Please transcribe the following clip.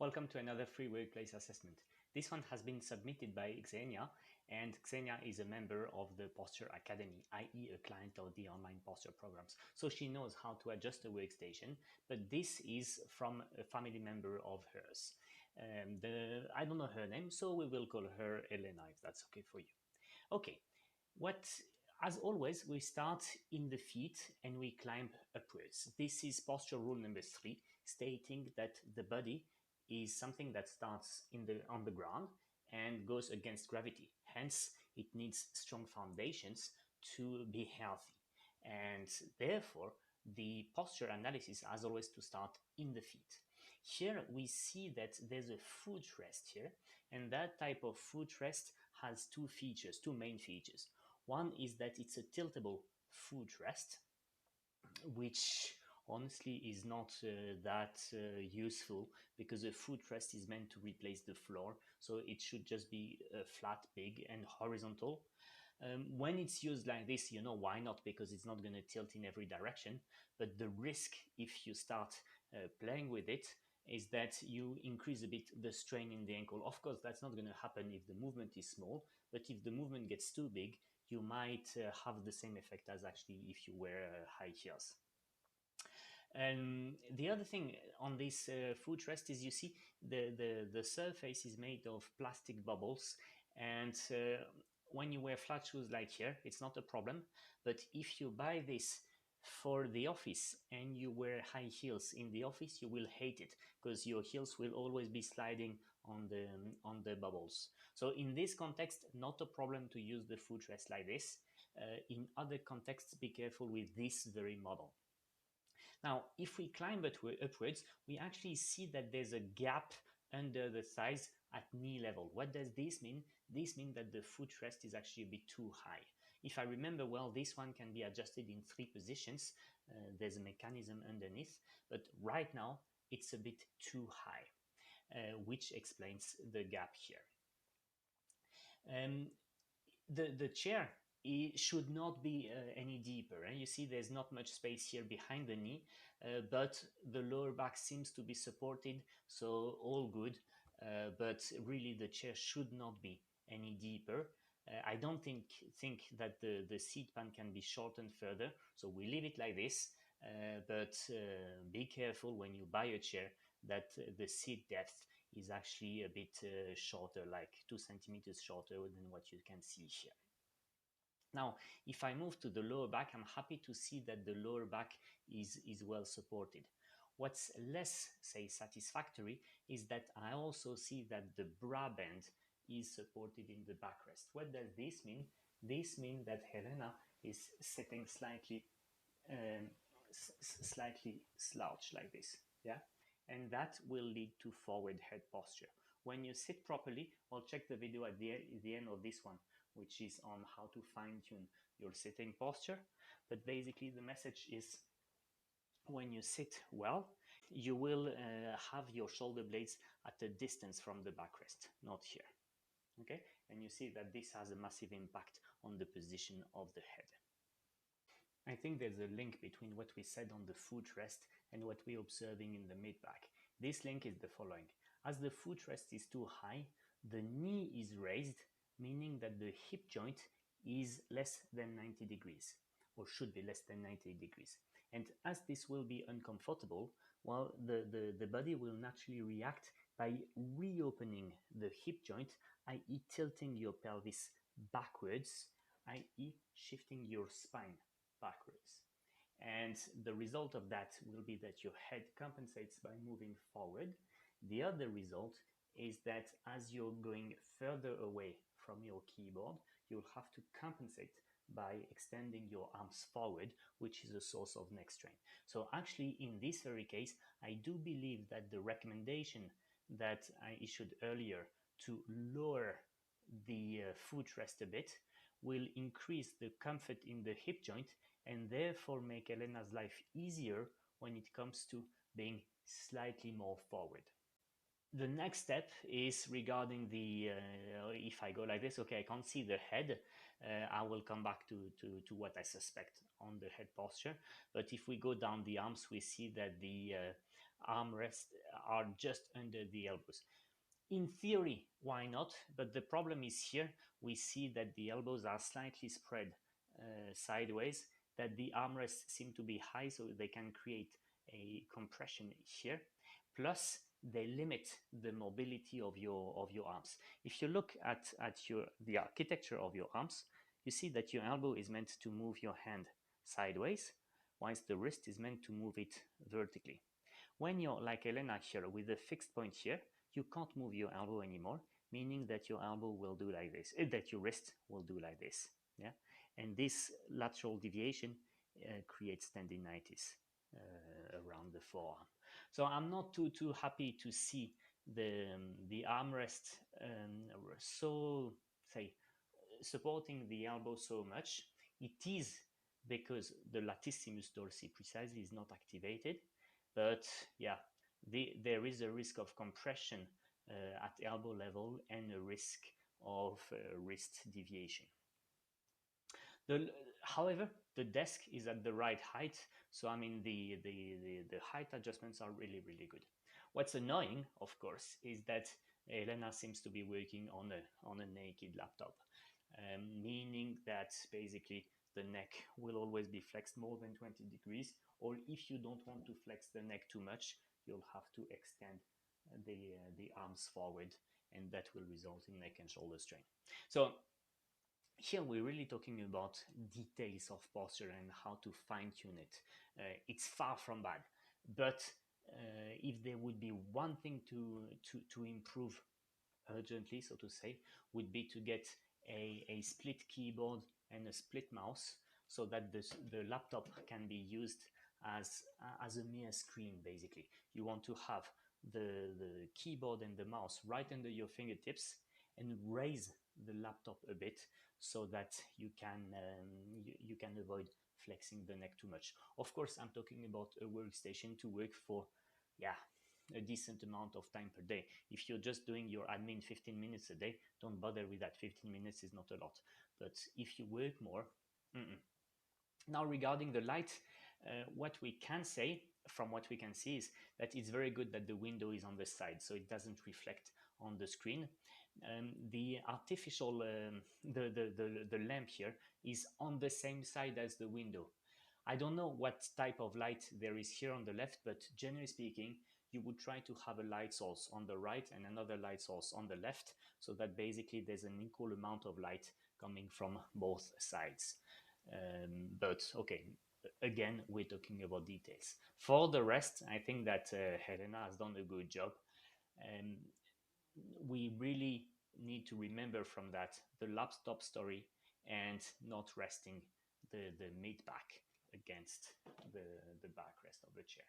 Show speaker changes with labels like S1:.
S1: Welcome to another free workplace assessment. This one has been submitted by Xenia, and Xenia is a member of the Posture Academy, i.e. a client of the online posture programs. So she knows how to adjust the workstation, but this is from a family member of hers. I don't know her name, so we will call her Elena, if that's okay for you. Okay, as always, we start in the feet and we climb upwards. This is posture rule number 3, stating that the body is something that starts on the ground and goes against gravity. Hence, it needs strong foundations to be healthy. And therefore, the posture analysis has always to start in the feet. Here we see that there's a footrest here, and that type of footrest has two main features. One is that it's a tiltable footrest, which honestly is not that useful, because a footrest is meant to replace the floor, so it should just be flat, big, and horizontal. When it's used like this, you know why not, because it's not going to tilt in every direction. But the risk, if you start playing with it, is that you increase a bit the strain in the ankle. Of course, that's not going to happen if the movement is small, but if the movement gets too big, you might have the same effect as actually if you wear high heels. And the other thing on this footrest is, you see the surface is made of plastic bubbles, and when you wear flat shoes like here, it's not a problem. But if you buy this for the office and you wear high heels in the office, you will hate it, because your heels will always be sliding on the bubbles. So in this context, not a problem to use the footrest like this. In other contexts, be careful with this very model. Now, if we climb upwards, we actually see that there's a gap under the thighs at knee level. What does this mean? This means that the footrest is actually a bit too high. If I remember well, this one can be adjusted in 3 positions. There's a mechanism underneath, but right now it's a bit too high, which explains the gap here. The chair, it should not be any deeper. You see there's not much space here behind the knee, but the lower back seems to be supported, so all good. But really the chair should not be any deeper. I don't think that the seat pan can be shortened further, so we leave it like this. But be careful when you buy a chair that the seat depth is actually a bit shorter, like 2 centimeters shorter than what you can see here. Now, if I move to the lower back, I'm happy to see that the lower back is well supported. What's less, say, satisfactory is that I also see that the bra band is supported in the backrest. What does this mean? This means that Helena is sitting slightly slouch like this, yeah? And that will lead to forward head posture. When you sit properly, I'll check the video at the end of this one, which is on how to fine-tune your sitting posture. But basically the message is, when you sit well, you will have your shoulder blades at a distance from the backrest, not here. Okay, and you see that this has a massive impact on the position of the head. I think there's a link between what we said on the footrest and what we're observing in the mid-back. This link is the following. As the footrest is too high, the knee is raised, meaning that the hip joint is less than 90 degrees, or should be less than 90 degrees. And as this will be uncomfortable, well, the body will naturally react by reopening the hip joint, i.e. tilting your pelvis backwards, i.e. shifting your spine backwards. And the result of that will be that your head compensates by moving forward. The other result is that as you're going further away from your keyboard, you'll have to compensate by extending your arms forward, which is a source of neck strain. So actually, in this very case, I do believe that the recommendation that I issued earlier to lower the footrest a bit will increase the comfort in the hip joint and therefore make Elena's life easier when it comes to being slightly more forward. The next step is regarding the, if I go like this, okay, I can't see the head. I will come back to what I suspect on the head posture. But if we go down the arms, we see that the armrests are just under the elbows. In theory, why not? But the problem is here we see that the elbows are slightly spread sideways, that the armrests seem to be high, so they can create a compression here. Plus, they limit the mobility of your arms. If you look at the architecture of your arms, you see that your elbow is meant to move your hand sideways, whilst the wrist is meant to move it vertically. When you're like Elena here with a fixed point here, you can't move your elbow anymore, meaning that your elbow will do like this, that your wrist will do like this. Yeah, and this lateral deviation creates tendinitis around the forearm. So I'm not too happy to see the armrest so say supporting the elbow so much. It is because the latissimus dorsi precisely is not activated, but yeah, there is a risk of compression at elbow level and a risk of wrist deviation. However, the desk is at the right height, so I mean the height adjustments are really good. What's annoying, of course, is that Elena seems to be working on a naked laptop, meaning that basically the neck will always be flexed more than 20 degrees, or if you don't want to flex the neck too much, you'll have to extend the arms forward, and that will result in neck and shoulder strain. So here we're really talking about details of posture and how to fine-tune it. It's far from bad, but if there would be one thing to improve urgently, so to say, would be to get a split keyboard and a split mouse, so that the laptop can be used as a mere screen. Basically, you want to have the keyboard and the mouse right under your fingertips and raise the laptop a bit, so that you can avoid flexing the neck too much. Of course, I'm talking about a workstation to work for, yeah, a decent amount of time per day. If you're just doing your admin 15 minutes a day, don't bother with that. 15 minutes is not a lot. But if you work more, Now, regarding the light, what we can say from what we can see is that it's very good that the window is on the side, so it doesn't reflect on the screen. The artificial, the lamp here is on the same side as the window. I don't know what type of light there is here on the left, but generally speaking, you would try to have a light source on the right and another light source on the left, so that basically there's an equal amount of light coming from both sides. But okay, again, we're talking about details. For the rest, I think that Helena has done a good job. And we really need to remember from that the laptop story and not resting the mid back against the backrest of the chair.